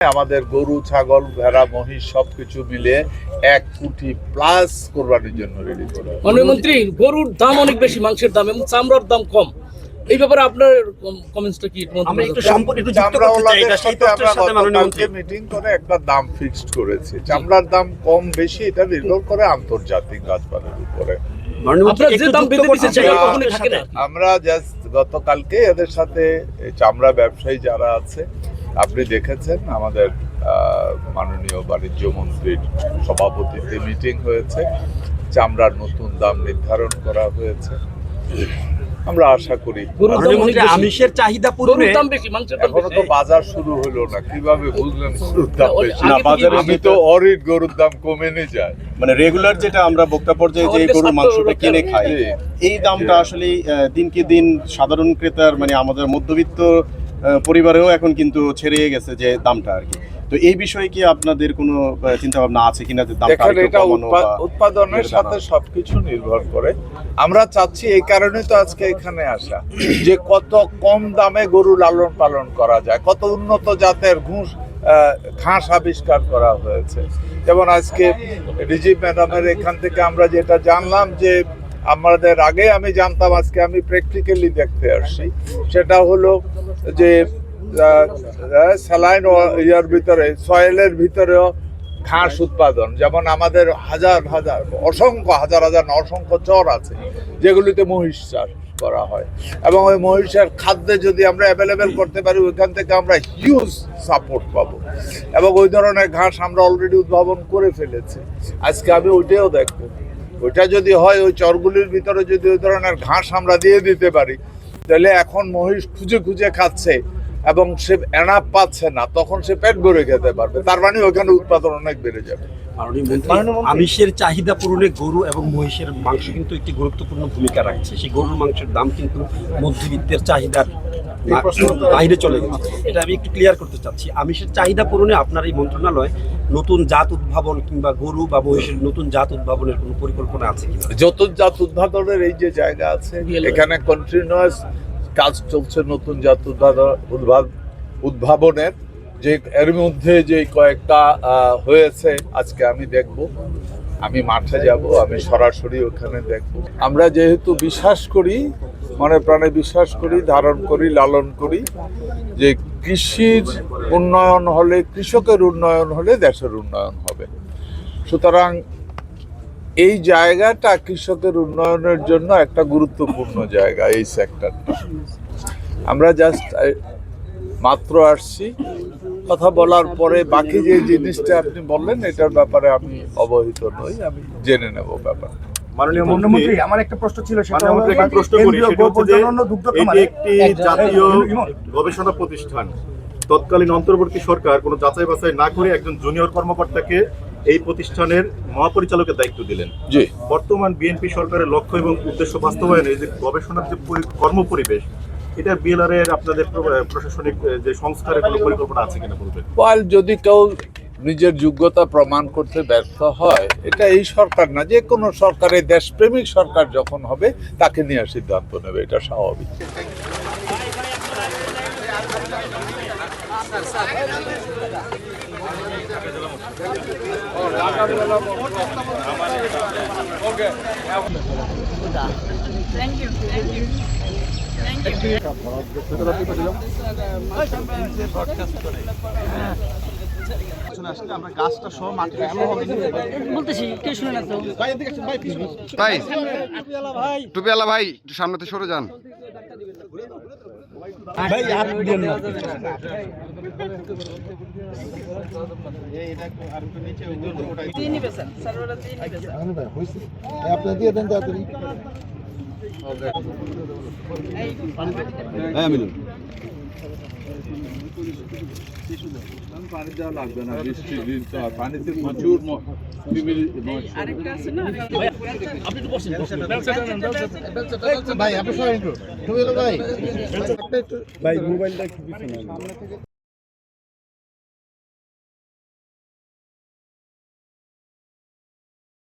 আমাদের গরু, ছাগল, ভেড়া, মহিষ সবকিছু মিলে 1 কোটি প্লাস কোরবানির জন্য রেডি করা। মাননীয় মন্ত্রী, গরুর দাম অনেক বেশি, মাংসের দাম এবং চামড়ার দাম কম। এই ব্যাপারে আপনার কমেন্টসটা কি? আমরা একটু সম্পর্ক একটু যুক্ত করতে চাই। এটা সেই তথ্যের সাথে মাননীয় মন্ত্রী মিটিং করে একটা দাম ফিক্সড করেছে। চামড়ার দাম কম বেশি এটা নির্ভর করে আন্তর্জাতিক গাছপালার উপরে। আমরা জাস্ট গতকালকে এদের সাথে চামড়া ব্যবসায়ী যারা আছে, আপনি দেখেছেন আমাদের মাননীয় বাণিজ্য মন্ত্রীর সভাপতিত্বে মিটিং হয়েছে, চামড়ার নতুন দাম নির্ধারণ করা হয়েছে। আমরা আশা করি আমিষের চাহিদা পূরণে এখনো তো বাজার শুরু হলো না, কিভাবে বুঝলেন গরুর দাম বেশি? আমি তো অরিড গরুর দাম কমেনি যায়, মানে রেগুলার যেটা আমরা ভোক্তা পর্যায়ে যে গরুর মাংসটা কিনে খাই, এই দামটা আসলে দিনকে দিন সাধারণ ক্রেতার মানে আমাদের মধ্যবিত্ত পরিবারেও এখন কিন্তু ছেড়ে গেছে যে দামটা আর কি। তো এই বিষয়ে কি আপনাদের কোনো চিন্তা ভাবনা আছে কিনা যে দামটা এটা উৎপাদনের সাথে সবকিছু নির্ভর করে। আমরা চাচ্ছি, এই কারণে তো আজকে এখানে আসা, যে কত কম দামে গরু লালন পালন করা যায়, কত উন্নত জাতের ঘাস আবিষ্কার করা হয়েছে। যেমন আজকে রিজিভ ম্যাডামের এখান থেকে আমরা যেটা জানলাম, যে আমাদের আগে আমি জানতাম, আজকে আমি প্র্যাকটিক্যালি দেখতে আসছি, সেটা হলো যে স্যালাইন ইয়ার ভিতরে, সয়েলের ভিতরেও ঘাস উৎপাদন। যেমন আমাদের হাজার হাজার অসংখ্য চর আছে যেগুলিতে মহিষ চাষ করা হয়, এবং ওই মহিষের খাদ্যে যদি আমরা অ্যাভেলেবেল করতে পারি, ওইখান থেকে আমরা হিউজ সাপোর্ট পাবো। এবং ওই ধরনের ঘাস আমরা অলরেডি উদ্ভাবন করে ফেলেছি। আজকে আমি ওইটাও দেখবো, ওইটা যদি হয়, ওই চরগুলির ভিতরে যদি ওই ধরনের ঘাস আমরা দিয়ে দিতে পারি, তাহলে এখন মহিষ খুঁজে খুঁজে খাচ্ছে এবং সে এনাফ পাচ্ছে না, তখন সে পেট ভরে খেতে পারবে, তার মানে ওখানে উৎপাদন অনেক বেড়ে যাবে। আমিষের চাহিদা পূরণে গরু এবং মহিষের মাংস কিন্তু একটি গুরুত্বপূর্ণ ভূমিকা রাখছে। সেই গরুর মাংসের দাম কিন্তু মধ্যবিত্তের চাহিদার বাইরে চলে গেছে। এটা আমি একটু ক্লিয়ার করতে চাচ্ছি। আমিষের চাহিদা পূরণে আপনার এই মন্ত্রণালয় নতুন জাত উদ্ভাবন কিংবা গরু বা মহিষের নতুন জাত উদ্ভাবনের কোনো পরিকল্পনা আছে কিনা? নতুন জাত উদ্ভাবনের এই যে জায়গা আছে, এখানে কন্টিনিউয়াস কাজ চলছে নতুন জাত উদ্ভাবনের। যে এর মধ্যে যে কয়েকটা হয়েছে, আজকে আমি দেখব, আমি মাঠে যাব, আমি সরাসরি ওখানে দেখব। আমরা যেহেতু বিশ্বাস করি, মনে প্রাণে বিশ্বাস করি, ধারণ করি, লালন করি, যে কৃষির উন্নয়ন হলে, কৃষকের উন্নয়ন হলে দেশের উন্নয়ন হবে। সুতরাং এই জায়গাটা কৃষকের উন্নয়নের জন্য একটা গুরুত্বপূর্ণ জায়গা, এই সেক্টরটা। আমরা জাস্ট মাত্র আসছি, কথা বলার পরে বাকি যে জিনিসটা আপনি বললেন, এটার ব্যাপারে আমি অবহিত নই, আমি জেনে নেব ব্যাপার। মাননীয় মন্ত্রী, আমার একটা প্রশ্ন ছিল, সেটা হলো একটি জাতীয় গবেষণা প্রতিষ্ঠান, তৎকালীন অন্তর্বর্তী সরকার কোনো যাচাই বাছাই না করে একজন জুনিয়র কর্মকর্তাকে এই প্রতিষ্ঠানের মহাপরিচালকের দায়িত্ব দিলেন। জি, বর্তমান বিএনপি সরকারের লক্ষ্য এবং উদ্দেশ্য বাস্তবায়নে যে গবেষণার যে কর্মপরিবেশ, এটা বিএলআর এর আপনাদের প্রশাসনিক যে সংস্কারের কোনো পরিকল্পনা আছে কিনা বলবেন? যদি কেউ নিজের যোগ্যতা প্রমাণ করতে ব্যর্থ হয়, এটা এই সরকার না, যে কোনো সরকারের দেশপ্রেমিক সরকার যখন হবে, তাকে নিয়ে সিদ্ধান্ত নেবে, এটা স্বাভাবিক। আমরা গাছটা সহ মাঠে বলতেছি, কে শুনে না তো ভাই, টুপিওয়ালা ভাই, একটু সামনেতে সরে যান ভাই, হাত দিন না। আপনি দিয়ে দেন তাড়াতাড়ি। পানি দেওয়া লাগবে না, বৃষ্টির দিন তো পানিতে প্রচুর ভাই, আপনি সবাই ভাই, মোবাইলটা